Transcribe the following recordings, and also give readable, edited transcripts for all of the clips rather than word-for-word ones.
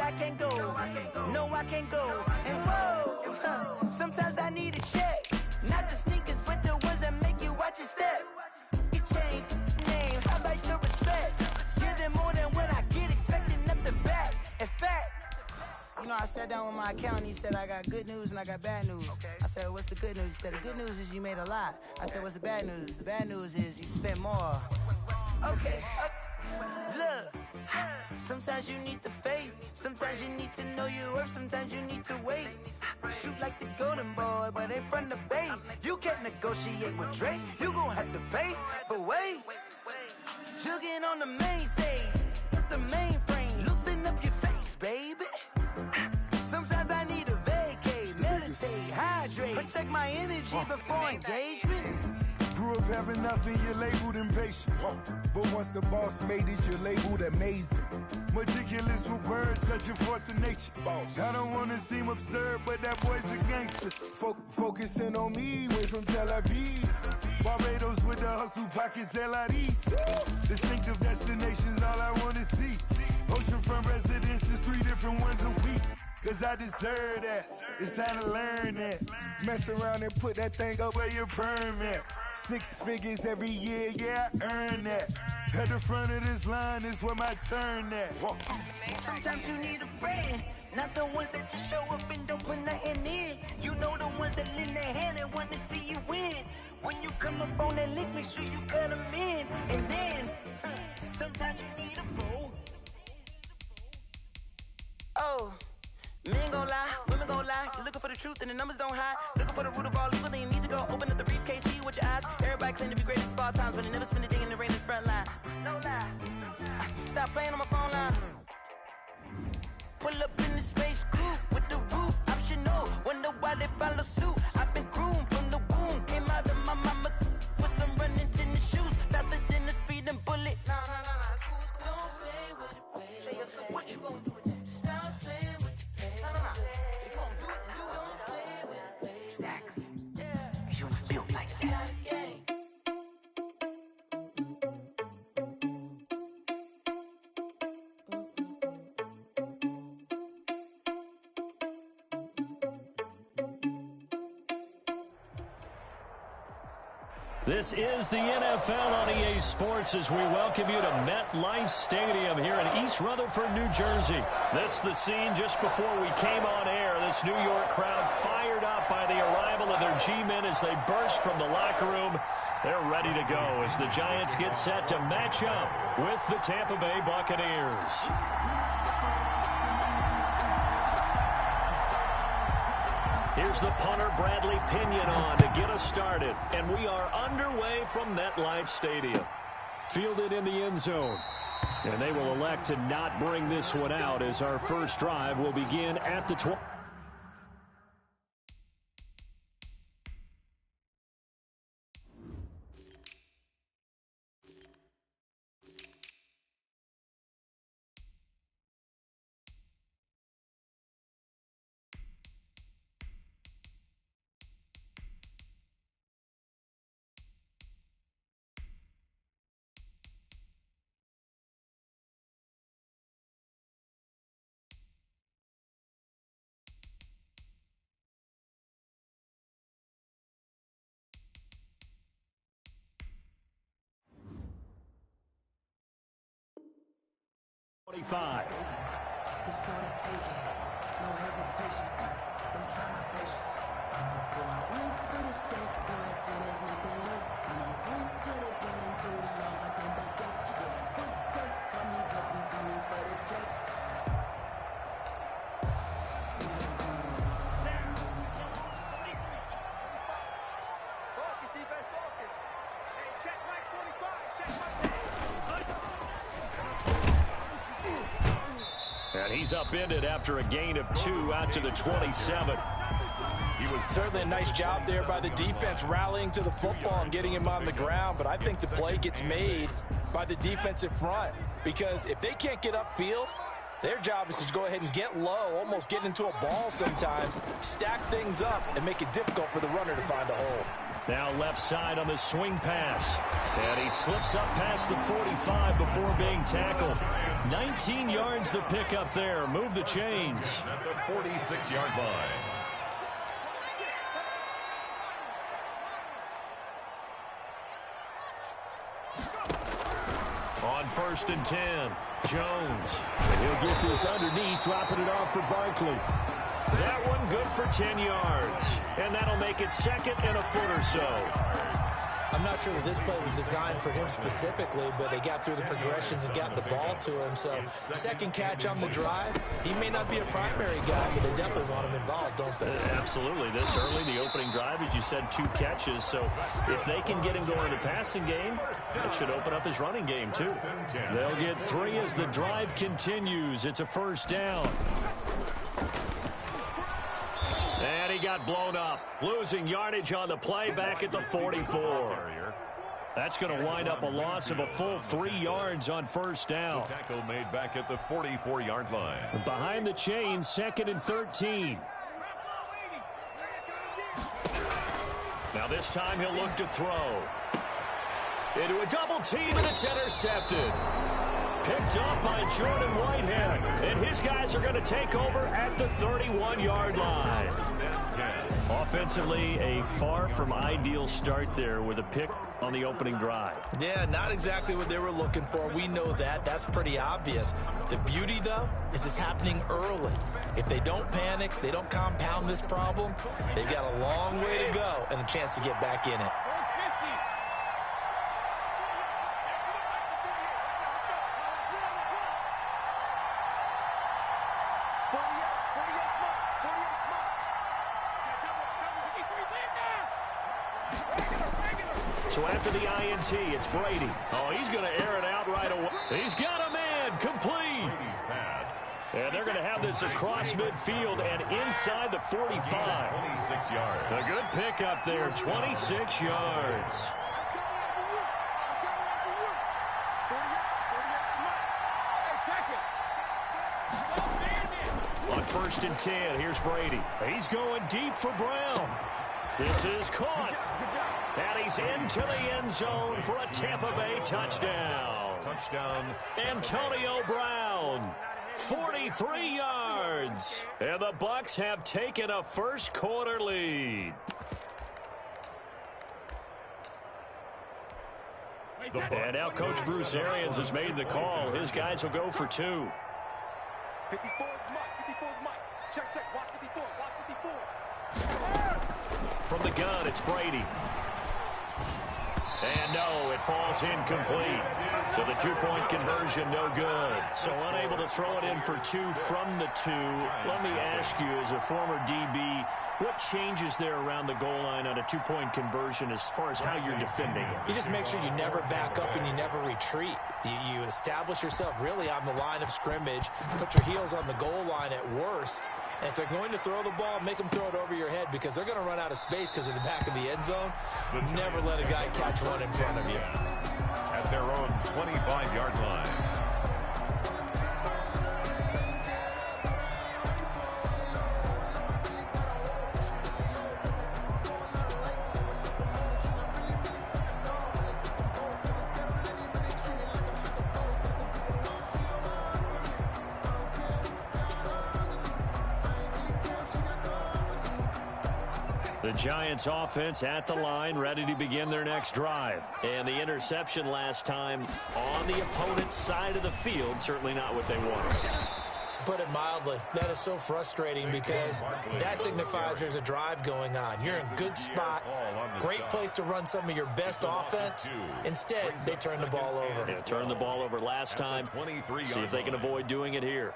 I can't go. No, I can't go. And whoa, sometimes I need a check. Not the sneakers, but the ones that make you watch your step. You change name, how about your respect? Give them more than what I get, expecting up the back. In fact, you know, I sat down with my accountant. He said, I got good news and I got bad news. I said, what's the good news? He said, the good news is you made a lot. I said, what's the bad news? The bad news is you spent more. Okay, look. Sometimes you need the faith. Sometimes you need to know your worth. Sometimes you need to wait. Shoot like the golden boy, but ain't from the bay. You can't negotiate with Drake. You gon' have to pay. But wait, jugging on the main stage. The mainframe, loosen up your face, baby. Sometimes I need a vacate, meditate, hydrate, protect my energy before engagement. Grew up having nothing, you're labeled impatient. But once the boss made it, you're labeled amazing. Meticulous with words, such a force of nature. I don't wanna seem absurd, but that boy's a gangster. Focusing on me, way from Tel Aviv. Barbados with the hustle pockets, LIDs. Distinctive destinations, all I wanna see. Oceanfront residences, 3 different ones a week. Cause I deserve that, it's time to learn that. Mess around and put that thing up where your permit. 6 figures every year, yeah, I earn that. At the front of this line is where my turn at. Sometimes you need a friend, not the ones that just show up and don't put nothing in. You know the ones that lend their hand and want to see you win. When you come up on that lick, make sure you cut them in. And then, sometimes you need a fool. Oh. Men gon' lie, women gon' lie. You're looking for the truth and the numbers don't hide. Looking for the root of all evil, then you need to go open up the briefcase, see with your eyes. Everybody claim to be greatest of all times, but they never spend a day in the rain in the front line. No lie. Stop playing on my phone line. Pull up in the space coupe with the roof optional. Wonder why they follow suit. I've been groomed from the womb. Came out of my mama with some running tennis shoes. Faster than the speeding bullet. No, it's cool, it's cool. Don't play with it, play. Say, what you gon' do? Stop playing with it. If you gon' do it, then you don't play with it. Exactly. Yeah. You built like that. This is the NFL on EA Sports as we welcome you to MetLife Stadium here in East Rutherford, New Jersey. This is the scene just before we came on air. This New York crowd fired up by the arrival of their G-men as they burst from the locker room. They're ready to go as the Giants get set to match up with the Tampa Bay Buccaneers. Here's the punter, Bradley Pinion, on to get us started. And we are underway from MetLife Stadium. Fielded in the end zone. And they will elect to not bring this one out as our first drive will begin at the 20. He's gonna take it. No hesitation. Don't try my patience. I'm a boy. One for the safe. Boy, till there's nothing left. And I run to the bed until we all got them buckets. Yeah, the footsteps coming, cause we coming for the check. Focus, defense, focus. Hey, check Mike 45. Check Mike. And he's upended after a gain of 2 out to the 27. He was certainly a nice job there by the defense rallying to the football and getting him on the ground. But I think the play gets made by the defensive front because if they can't get upfield, their job is to go ahead and get low, almost get into a ball sometimes, stack things up, and make it difficult for the runner to find a hole. Now left side on the swing pass. And he slips up past the 45 before being tackled. 19 yards the pickup there. Move the chains. At the 46-yard line. On 1st and 10, Jones. And he'll get this underneath, dropping it off for Barkley. That one good for 10 yards. And that'll make it 2nd and a foot or so. I'm not sure that this play was designed for him specifically, but they got through the progressions and got the ball to him. So, second catch on the drive. He may not be a primary guy, but they definitely want him involved, don't they? Absolutely. This early, the opening drive, as you said, 2 catches. So, if they can get him going in the passing game, that should open up his running game, too. They'll get 3 as the drive continues. It's a 1st down. And he got blown up, losing yardage on the play back at the 44. That's going to wind up a loss of a full 3 yards on 1st down. Tackle made back at the 44-yard line. Behind the chains, 2nd and 13. Now this time he'll look to throw. Into a double team, and it's intercepted. Picked up by Jordan Whitehead. And his guys are going to take over at the 31-yard line. Offensively, a far from ideal start there with a pick on the opening drive. Yeah, not exactly what they were looking for. We know that. That's pretty obvious. The beauty, though, is it's happening early. If they don't panic, they don't compound this problem, they've got a long way to go and a chance to get back in it. So after the INT, it's Brady. Oh, he's going to air it out right away. He's got a man, complete. And they're going to have this across midfield and inside the 45. 26 yards. A good pickup there, 26 yards. On 1st and 10, here's Brady. He's going deep for Brown. This is caught. And he's into the end zone for a Tampa Bay touchdown. Touchdown. Antonio Brown, 43 yards. And the Bucs have taken a first quarter lead. And now Coach Bruce Arians has made the call. His guys will go for 2. 54 is Mike. 54 is Mike. Check, check. Watch 54. Watch 54. From the gun, it's Brady. And no, it falls incomplete. So the 2-point conversion, no good. So unable to throw it in for 2 from the 2. Let me ask you, as a former DB, what changes there around the goal line on a 2-point conversion as far as how you're defending it? You just make sure you never back up and you never retreat. You establish yourself really on the line of scrimmage, put your heels on the goal line at worst, and if they're going to throw the ball, make them throw it over your head because they're going to run out of space because of the back of the end zone. Never let a guy catch one in front of you. At their own 25-yard line. The Giants offense at the line, ready to begin their next drive. And the interception last time on the opponent's side of the field, certainly not what they wanted. Put it mildly, that is so frustrating because that signifies there's a drive going on. You're in good spot, great place to run some of your best offense. Instead, they turn the ball over. Yeah, turned the ball over last time. See if they can avoid doing it here.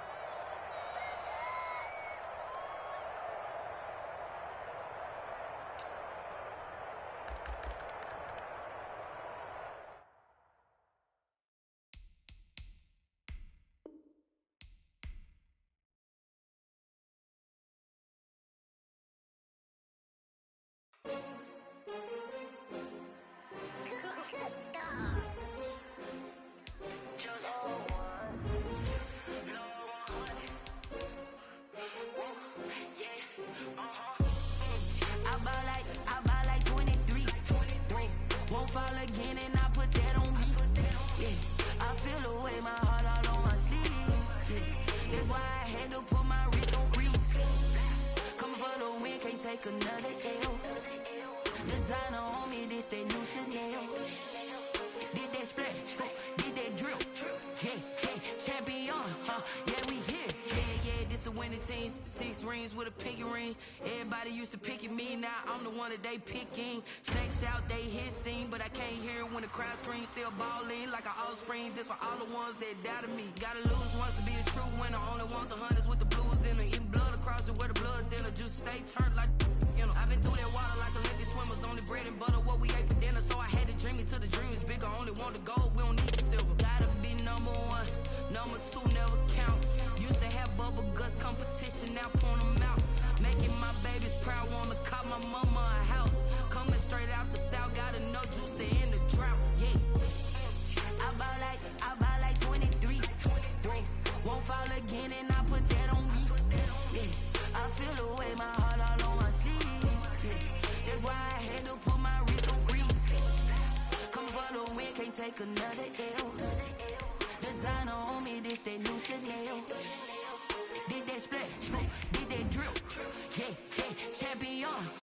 take another L. Designer on me, this that new Chanel. Did that splash, did that drill. Yeah, yeah, champion, yeah, we here. Yeah, this the winning team. 6 rings with a pinky ring. Everybody used to pick at me, now I'm the one that they picking. Snakes out, they hissing, but I can't hear it when the crowd screams. Still balling like an offspring. This for all the ones that doubted me. Gotta lose once to be a true winner. Only want the hunters with the blues in it. Eating blood across it where the blood thinner. Just stay turned like, you know. I've been through that water like Olympic swimmers. Only bread and butter, what we ate for dinner. So I had to dream it till the dream is bigger. Only want the gold, we don't need the silver. Gotta be number 1, number 2 never count. Used to have bubble guts competition, now point them out. Making my babies proud, wanna cop my mama a house. Coming straight out the south, got enough juice to end the drought. Yeah, I buy like 23. Won't fall again, and I put that on me. Yeah, I feel the way, my heart all on my sleeve. Yeah, that's why I had to put my wrist on freeze. Come for the win, can't take another L. Designer on me, this that new Chanel. Did that splash, did that drill. Yeah, yeah, champion.